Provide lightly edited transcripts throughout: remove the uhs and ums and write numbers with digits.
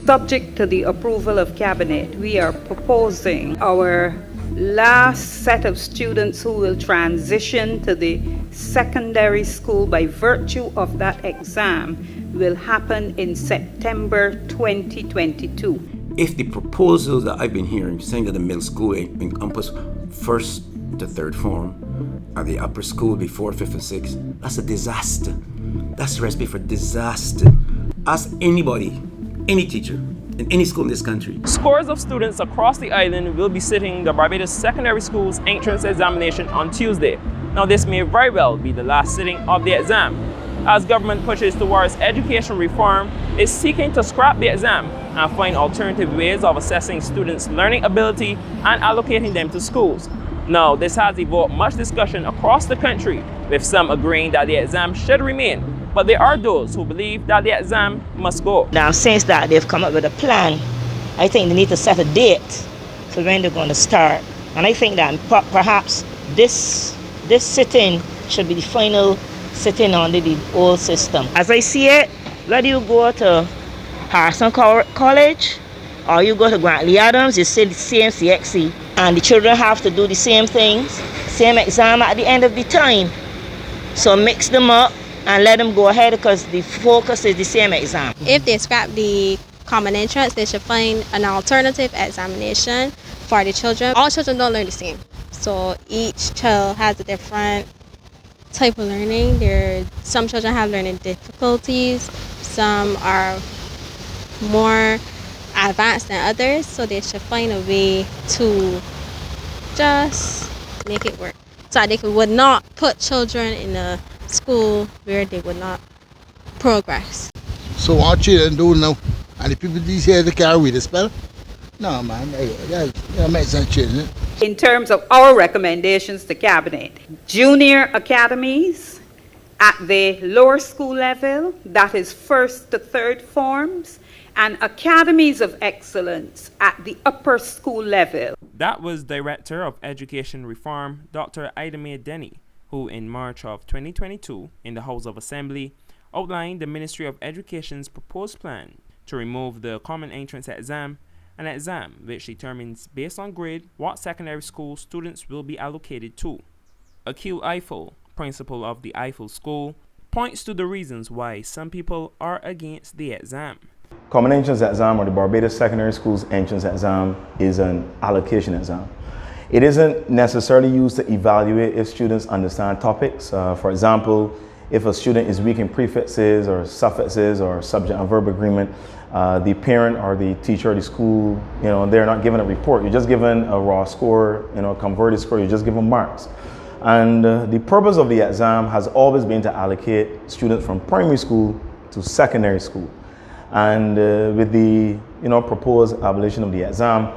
Subject to the approval of Cabinet, we are proposing our last set of students who will transition to the secondary school by virtue of that exam will happen in September 2022. If the proposals that I've been hearing saying that the middle school encompass first to third form, or the upper school before fifth and sixth, that's a disaster. That's a recipe for disaster. Ask anybody, any teacher, in any school in this country. Scores of students across the island will be sitting the Barbados Secondary School's entrance examination on Tuesday. Now this may very well be the last sitting of the exam, as government pushes towards education reform, is seeking to scrap the exam and find alternative ways of assessing students' learning ability and allocating them to schools. Now this has evoked much discussion across the country, with some agreeing that the exam should remain, but there are those who believe that the exam must go. Now, since that they've come up with a plan, I think they need to set a date for when they're going to start. And I think that perhaps this sitting should be the final sitting under the old system. As I see it, whether you go to Harrison College or you go to Grantley Adams, you see the same CXC. And the children have to do the same things, same exam at the end of the time. So mix them up and let them go ahead because the focus is the same exam. If they scrap the common entrance, they should find an alternative examination for the children. All children don't learn the same. So each child has a different type of learning. Some children have learning difficulties, some are more advanced than others, so they should find a way to just make it work. So they would not put children in a school where they would not progress. So what children do now? And the people these here, they can't read the spell? No man, that makes sense children. In terms of our recommendations to Cabinet, junior academies at the lower school level, that is first to third forms, and academies of excellence at the upper school level. That was Director of Education Reform, Dr. Ida Mae Denny, who in March of 2022 in the House of Assembly outlined the Ministry of Education's proposed plan to remove the common entrance exam, an exam which determines based on grade what secondary school students will be allocated to. Akeel Lovell, principal of the Eiffel School, points to the reasons why some people are against the exam. Common entrance exam, or the Barbados Secondary School's entrance exam, is an allocation exam. It isn't necessarily used to evaluate if students understand topics. For example, if a student is weak in prefixes or suffixes or subject and verb agreement, the parent or the teacher or the school, they're not given a report. You're just given a raw score, a converted score. You're just given marks. And the purpose of the exam has always been to allocate students from primary school to secondary school. And with the proposed abolition of the exam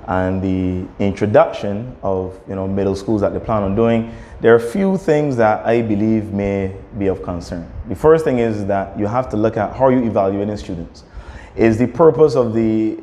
and the introduction of middle schools that they plan on doing, there are a few things that I believe may be of concern. The first thing is that you have to look at how you evaluating students. Is the purpose of the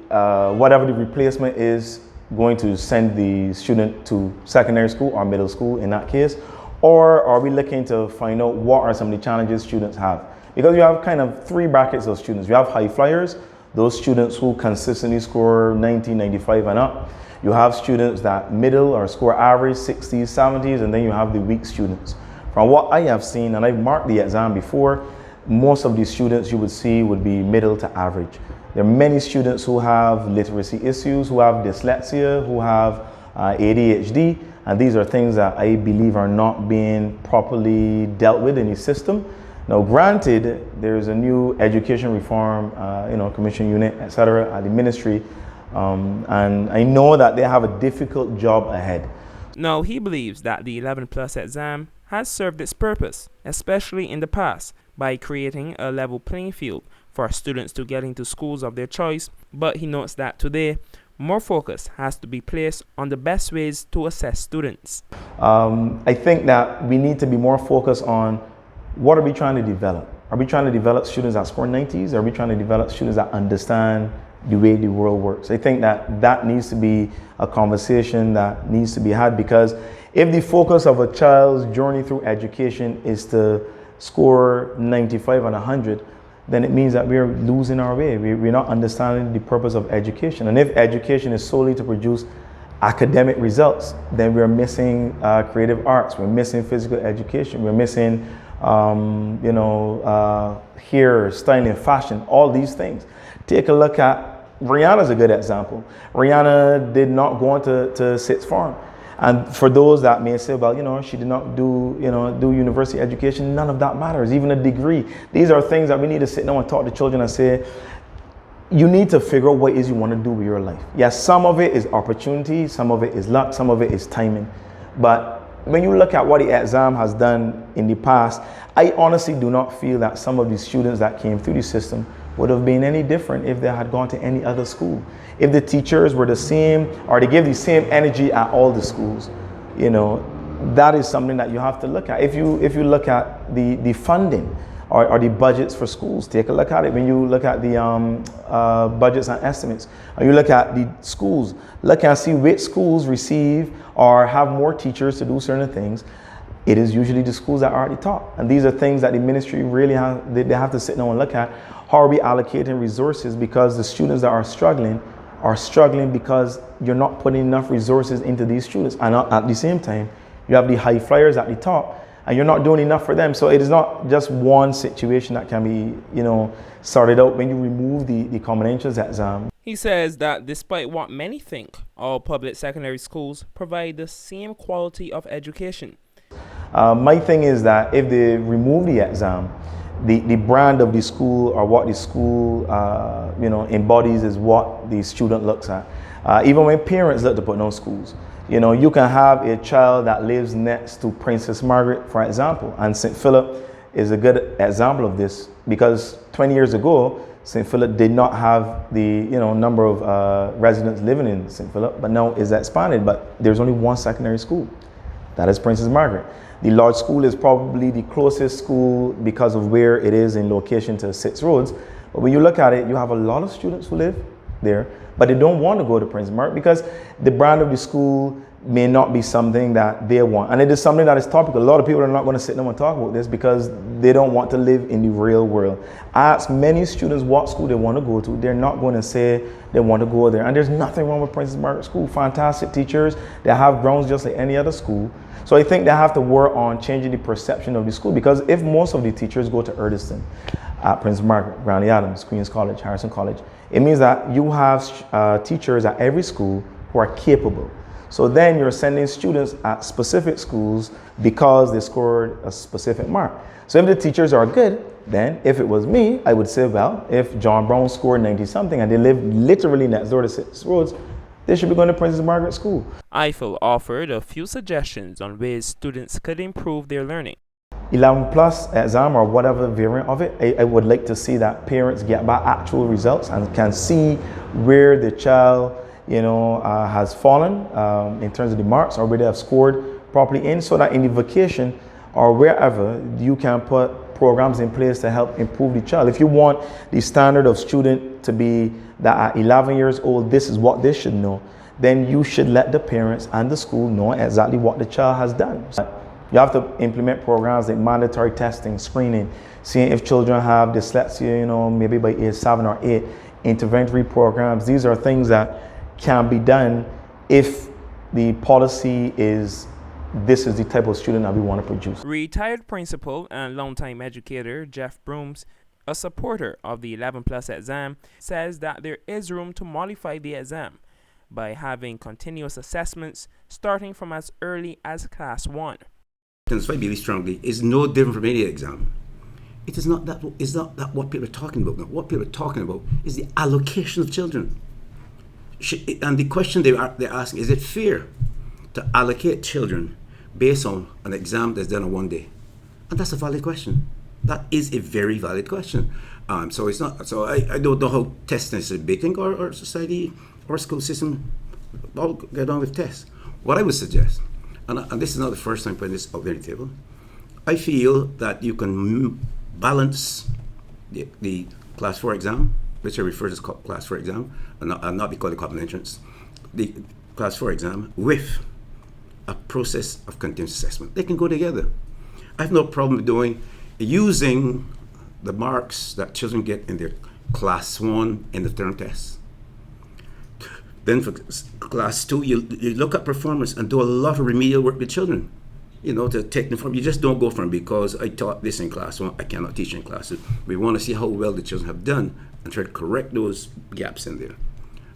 whatever the replacement is going to send the student to secondary school or middle school in that case, or are we looking to find out what are some of the challenges students have? Because you have kind of three brackets of students. You have high flyers, those students who consistently score 90, 95 and up. You have students that middle or score average, 60s, 70s, and then you have the weak students. From what I have seen, and I've marked the exam before, most of these students you would see would be middle to average. There are many students who have literacy issues, who have dyslexia, who have ADHD, and these are things that I believe are not being properly dealt with in the system. Now, granted, there's a new education reform, commission unit, etc., at the ministry, and I know that they have a difficult job ahead. Now, he believes that the 11 plus exam has served its purpose, especially in the past, by creating a level playing field for students to get into schools of their choice, but he notes that today, more focus has to be placed on the best ways to assess students. I think that we need to be more focused on what are we trying to develop? Are we trying to develop students that score 90s? Or are we trying to develop students that understand the way the world works? I think that needs to be a conversation that needs to be had, because if the focus of a child's journey through education is to score 95 and 100, then it means that we're losing our way. We're not understanding the purpose of education. And if education is solely to produce academic results, then we're missing creative arts, we're missing physical education, we're missing, hair, styling, fashion, all these things. Take a look at, Rihanna's a good example. Rihanna did not go on to sixth form. And for those that may say, well, she did not do university education, none of that matters, even a degree. These are things that we need to sit down and talk to children and say, you need to figure out what it is you want to do with your life. Yes, some of it is opportunity, some of it is luck, some of it is timing. But when you look at what the exam has done in the past, I honestly do not feel that some of the students that came through the system would have been any different if they had gone to any other school. If the teachers were the same, or they give the same energy at all the schools, that is something that you have to look at. If you look at the funding or the budgets for schools, take a look at it. When you look at the budgets and estimates, or you look at the schools, look and see which schools receive or have more teachers to do certain things. It is usually the schools that are at the top. And these are things that the ministry really they have to sit down and look at. How are we allocating resources? Because the students that are struggling because you're not putting enough resources into these students. And at the same time, you have the high flyers at the top, and you're not doing enough for them. So it is not just one situation that can be, sorted out when you remove the common entrance exam. He says that despite what many think, all public secondary schools provide the same quality of education. My thing is that if they remove the exam, the brand of the school or what the school embodies is what the student looks at. Even when parents look to put on schools, you can have a child that lives next to Princess Margaret, for example, and St. Philip is a good example of this, because 20 years ago, St. Philip did not have the number of residents living in St. Philip, but now it's expanded. But there's only one secondary school, that is Princess Margaret. The large school is probably the closest school because of where it is in location to 6 roads. But when you look at it, you have a lot of students who live there, but they don't want to go to Princess Margaret because the brand of the school may not be something that they want. And it is something that is topical. A lot of people are not going to sit down and talk about this because they don't want to live in the real world. I ask many students what school they want to go to. They're not going to say they want to go there. And there's nothing wrong with Princess Margaret School. Fantastic teachers. They have grounds just like any other school. So I think they have to work on changing the perception of the school, because if most of the teachers go to Erdiston, at Princess Margaret, Granny Adams, Queen's College, Harrison College, it means that you have teachers at every school who are capable. So then you're sending students at specific schools because they scored a specific mark. So if the teachers are good, then if it was me, I would say, well, if John Brown scored 90-something and they live literally next door to 6 roads, they should be going to Princess Margaret School. Eiffel offered a few suggestions on ways students could improve their learning. 11 plus exam or whatever variant of it, I would like to see that parents get back actual results and can see where the child has fallen in terms of the marks, or where they have scored properly in, so that in the vacation or wherever you can put programs in place to help improve the child. If you want the standard of student to be that at 11 years old, this is what they should know, then you should let the parents and the school know exactly what the child has done. You have to implement programs like mandatory testing, screening, seeing if children have dyslexia, maybe by age 7 or 8, interventory programs. These are things that can be done if the policy is, this is the type of student that we want to produce. Retired principal and longtime educator Jeff Brooms, a supporter of the 11 plus exam, says that there is room to modify the exam by having continuous assessments starting from as early as class 1. That's why really strongly is no different from any exam. It is not that. Is not that what people are talking about. Now, what people are talking about is the allocation of children. And the question they're asking, is it fair to allocate children based on an exam that's done on one day? And that's a valid question. That is a very valid question. So it's not. So I don't know how testing is a big thing, or society or school system all get on with tests. What I would suggest, and this is not the first time putting this out there on the table, I feel that you can balance the class 4 exam, which I refer to as class 4 exam, and not be called a common entrance, the class 4 exam with a process of continuous assessment. They can go together. I have no problem using the marks that children get in their class 1 in the term test. Then for class 2, you look at performance and do a lot of remedial work with children, to take them from. You just don't go from, because I taught this in class 1, I cannot teach in class 2. We want to see how well the children have done and try to correct those gaps in there.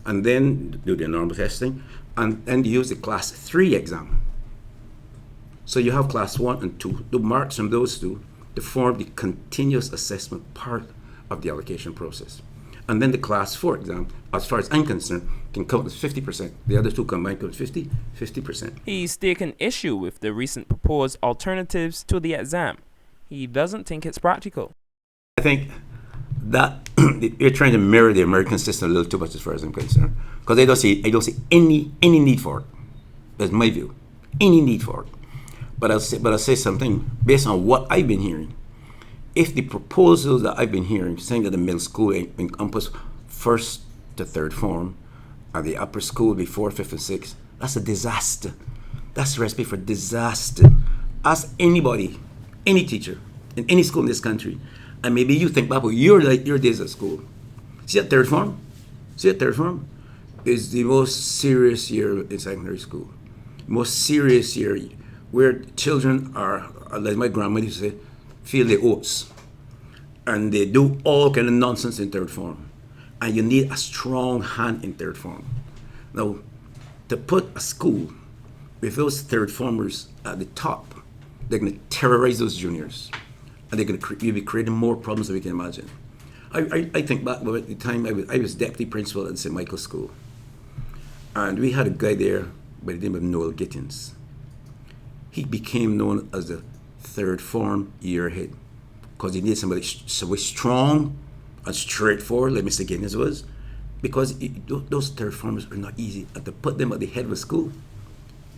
And then do the normal testing, and then use the class 3 exam. So you have class 1 and 2, the marks from those two to form the continuous assessment part of the allocation process. And then the class 4 exam, as far as I'm concerned, can count as 50%. The other two combined count 50%. He's taken issue with the recent proposed alternatives to the exam. He doesn't think it's practical. I think that you're trying to mirror the American system a little too much as far as I'm concerned, because I don't see any need for it. That's my view. Any need for it. But I'll say something based on what I've been hearing. If the proposals that I've been hearing, saying that the middle school encompass 1st to 3rd form, and the upper school before 5th and 6th, that's a disaster. That's a recipe for disaster. Ask anybody, any teacher, in any school in this country, and maybe you think, Babu, your days at school. See that 3rd form? Is the most serious year in secondary school. Most serious year where children are, like my grandmother used to say, feel the oats, and they do all kind of nonsense in 3rd form, and you need a strong hand in 3rd form. Now, to put a school with those 3rd formers at the top, they're going to terrorize those juniors, and they're going to be creating more problems than we can imagine. I think back at the time I was deputy principal at St. Michael's School, and we had a guy there by the name of Noel Gittins. He became known as the 3rd form year head, because he needed somebody so strong and straightforward, like Mr. Gittins was, because those 3rd formers are not easy, and to put them at the head of a school,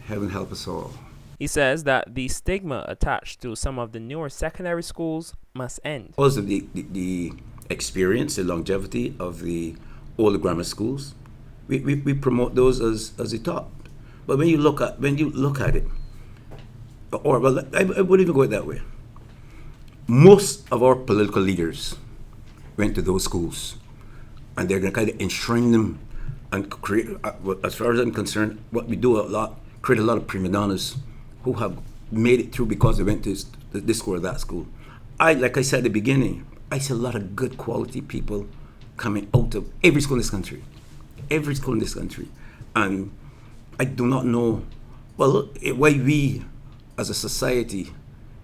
heaven help us all. He says that the stigma attached to some of the newer secondary schools must end. Because of the experience, the longevity of the older grammar schools, we promote those as the top. But when you look at it, or well, I wouldn't even go it that way. Most of our political leaders went to those schools, and they're going to kind of enshrine them and create. As far as I'm concerned, what we do create a lot of prima donnas who have made it through because they went to this school or that school. Like I said at the beginning, I see a lot of good quality people coming out of every school in this country, and I do not know, why we as a society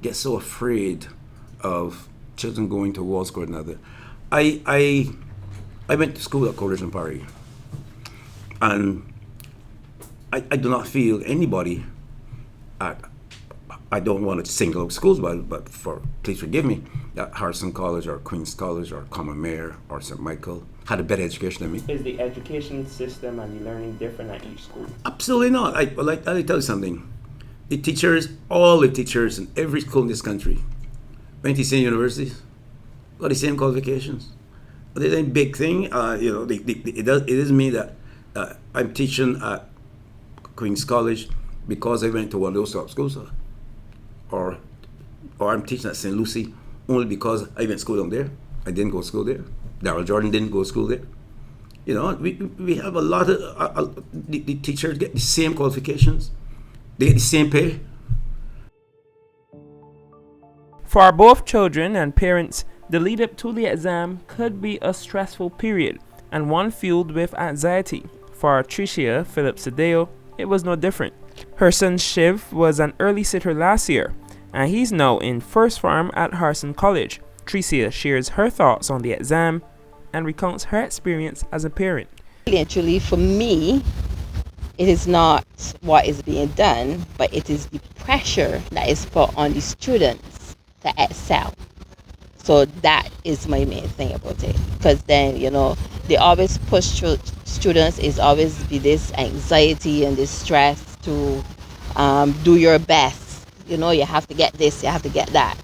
get so afraid of children going to one school or another. I went to school at College in Paris, and I do not feel anybody I don't want to single out schools, but please forgive me, that Harrison College or Queen's College or Commonwealth or St. Michael had a better education than me. Is the education system and the learning different at each school? Absolutely not. I'll tell you something. All the teachers in every school in this country went to the same universities, got the same qualifications. But it ain't a big thing. It doesn't mean that I'm teaching at Queen's College because I went to one of those top schools, or I'm teaching at St. Lucie only because I went to school down there. I didn't go to school there. Darrell Jordan didn't go to school there. We have a lot of the teachers get the same qualifications. They get the same pay. For both children and parents, the lead up to the exam could be a stressful period and one filled with anxiety. For Tricia Phillips-Sadeo, it was no different. Her son Shiv was an early sitter last year, and he's now in 1st form at Harrison College. Tricia shares her thoughts on the exam and recounts her experience as a parent. Actually, for me, it is not what is being done, but it is the pressure that is put on the students to excel. So that is my main thing about it. Because then, they always push students, is always be this anxiety and this stress to do your best. You have to get this, you have to get that.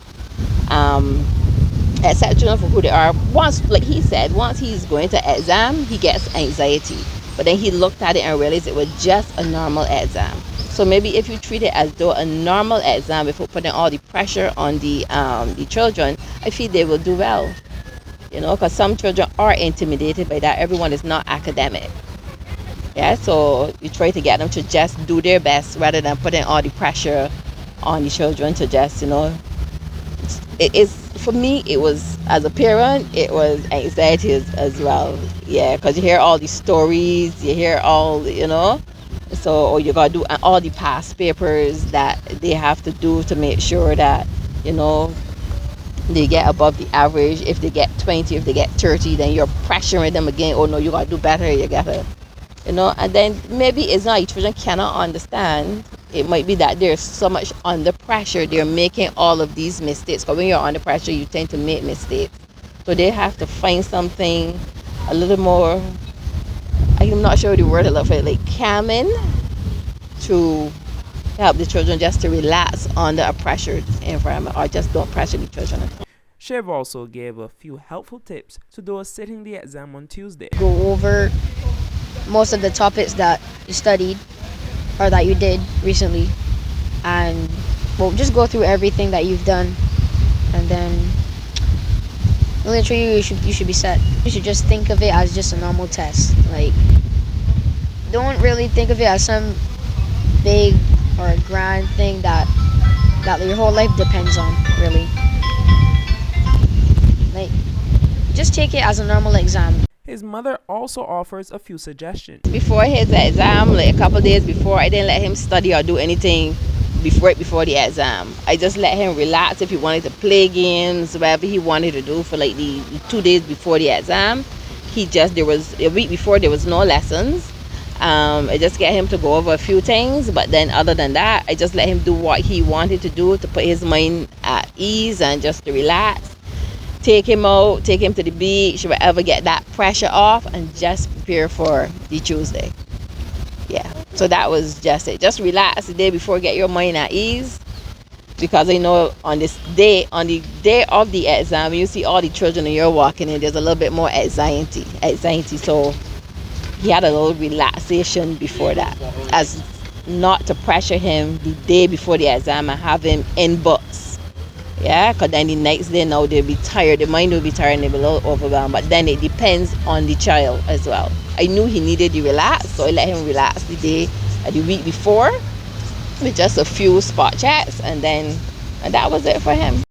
Accept children for who they are. Once, like he said, once he's going to exam, he gets anxiety. But then he looked at it and realized it was just a normal exam. So maybe if you treat it as though a normal exam before putting all the pressure on the children, I feel they will do well. You know, because some children are intimidated by that. Everyone is not academic. Yeah, so you try to get them to just do their best rather than putting all the pressure on the children to just, you know, it is, for me, it was, as a parent, it was anxiety as well. Yeah, because you hear all the stories, you hear all, you know, so, or you got to do all the past papers that they have to do to make sure that, you know, they get above the average. If they get 20, if they get 30, then you're pressuring them again. Oh no, you gotta do better, you gotta, you know. And then maybe it's not, children cannot understand. It might be that they're so much under pressure, they're making all of these mistakes. Because when you're under pressure, you tend to make mistakes. So they have to find something a little more, I'm not sure the word I love for it, like calming, to help the children just to relax under a pressured environment, or just don't pressure the children at all. Shiv also gave a few helpful tips to those sitting the exam on Tuesday. Go over most of the topics that you studied or that you did recently, and well, just go through everything that you've done, and then literally you should be set. You should just think of it as just a normal test. Like, don't really think of it as some big or a grand thing that your whole life depends on, really. Like, just take it as a normal exam. His mother also offers a few suggestions. Before his exam, like a couple days before, I didn't let him study or do anything before the exam. I just let him relax. If he wanted to play games, whatever he wanted to do for like the 2 days before the exam, there was a week before, there was no lessons. I just get him to go over a few things, but then other than that, I just let him do what he wanted to do to put his mind at ease and just to relax. Take him out, take him to the beach, whatever, get that pressure off, and just prepare for the Tuesday. Yeah, so that was just it. Just relax the day before, get your mind at ease, because I know on the day of the exam, you see all the children and you're walking in, there's a little bit more anxiety. So he had a little relaxation before that, as not to pressure him the day before the exam and have him in books. Yeah, because then the next day now they'll be tired, the mind will be tired and they'll be a little overwhelmed. But then it depends on the child as well. I knew he needed to relax, so I let him relax the week before with just a few spot checks, and that was it for him.